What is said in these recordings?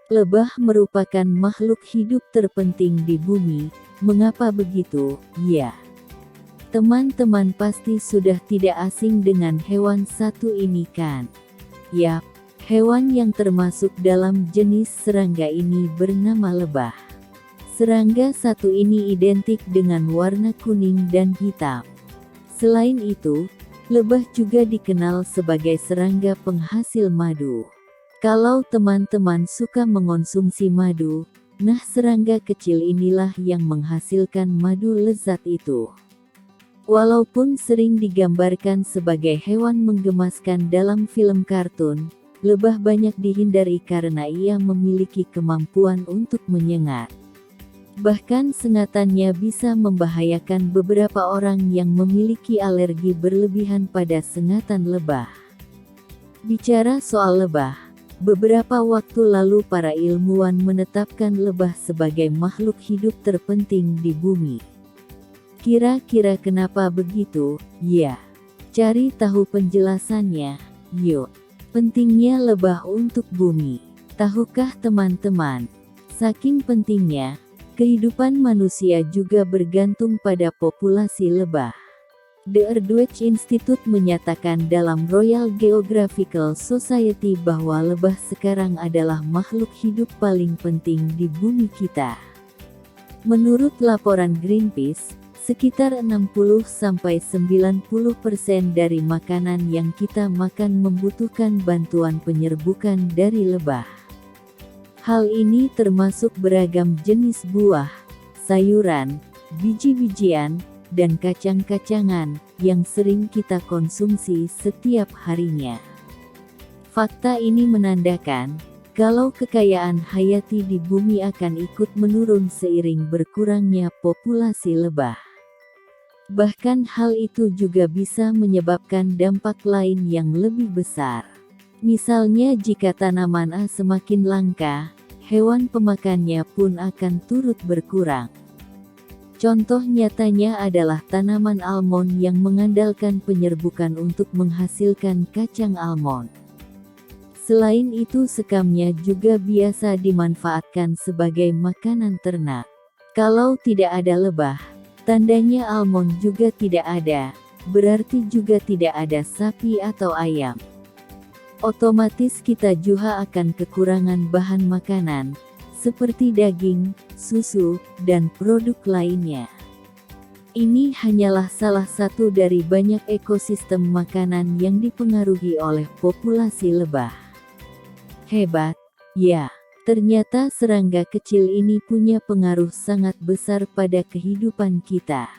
Lebah merupakan makhluk hidup terpenting di bumi. Mengapa begitu? Ya, teman-teman pasti sudah tidak asing dengan hewan satu ini kan? Yap, hewan yang termasuk dalam jenis serangga ini bernama lebah. Serangga satu ini identik dengan warna kuning dan hitam. Selain itu, lebah juga dikenal sebagai serangga penghasil madu. Kalau teman-teman suka mengonsumsi madu, nah serangga kecil inilah yang menghasilkan madu lezat itu. Walaupun sering digambarkan sebagai hewan menggemaskan dalam film kartun, lebah banyak dihindari karena ia memiliki kemampuan untuk menyengat. Bahkan sengatannya bisa membahayakan beberapa orang yang memiliki alergi berlebihan pada sengatan lebah. Bicara soal lebah, beberapa waktu lalu para ilmuwan menetapkan lebah sebagai makhluk hidup terpenting di bumi. Kira-kira kenapa begitu? Ya, cari tahu penjelasannya. Yuk, pentingnya lebah untuk bumi. Tahukah teman-teman? Saking pentingnya, kehidupan manusia juga bergantung pada populasi lebah. The Earthwatch Institute menyatakan dalam Royal Geographical Society bahwa lebah sekarang adalah makhluk hidup paling penting di bumi kita. Menurut laporan Greenpeace, sekitar 60–90% dari makanan yang kita makan membutuhkan bantuan penyerbukan dari lebah. Hal ini termasuk beragam jenis buah, sayuran, biji-bijian, dan kacang-kacangan yang sering kita konsumsi setiap harinya. Fakta ini menandakan kalau kekayaan hayati di bumi akan ikut menurun seiring berkurangnya populasi lebah. Bahkan hal itu juga bisa menyebabkan dampak lain yang lebih besar. Misalnya jika tanaman A semakin langka, hewan pemakannya pun akan turut berkurang. Contoh nyatanya adalah tanaman almond yang mengandalkan penyerbukan untuk menghasilkan kacang almond. Selain itu sekamnya juga biasa dimanfaatkan sebagai makanan ternak. Kalau tidak ada lebah, tandanya almond juga tidak ada, berarti juga tidak ada sapi atau ayam. Otomatis kita juga akan kekurangan bahan makanan, seperti daging, susu, dan produk lainnya. Ini hanyalah salah satu dari banyak ekosistem makanan yang dipengaruhi oleh populasi lebah. Hebat, ya, ternyata serangga kecil ini punya pengaruh sangat besar pada kehidupan kita.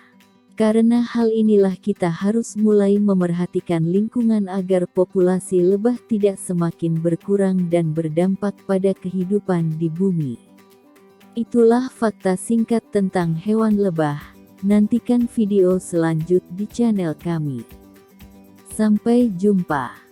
Karena hal inilah kita harus mulai memerhatikan lingkungan agar populasi lebah tidak semakin berkurang dan berdampak pada kehidupan di bumi. Itulah fakta singkat tentang hewan lebah. Nantikan video selanjut di channel kami. Sampai jumpa.